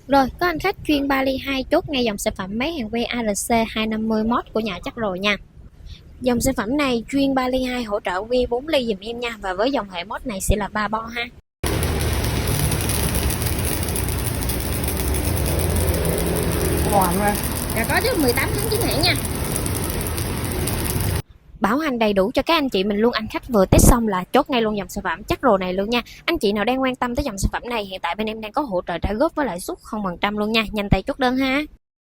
Rồi, có anh khách chuyên Bali 2 chốt ngay dòng sản phẩm máy hàng que ALC 250 mod của nhà chắc rồi nha. Dòng sản phẩm này chuyên Bali 2 hỗ trợ que 4 ly dùm em nha, và với dòng hệ mod này sẽ là 3 bo ha. Còn mà. Dạ có chứ, 18 tháng chính hãng nha. Bảo hành đầy đủ cho các anh chị mình luôn, anh khách vừa test xong là chốt ngay luôn dòng sản phẩm chắc rồi này luôn nha. Anh chị nào đang quan tâm tới dòng sản phẩm này, hiện tại bên em đang có hỗ trợ trả góp với lãi suất 0% luôn nha, nhanh tay chốt đơn ha.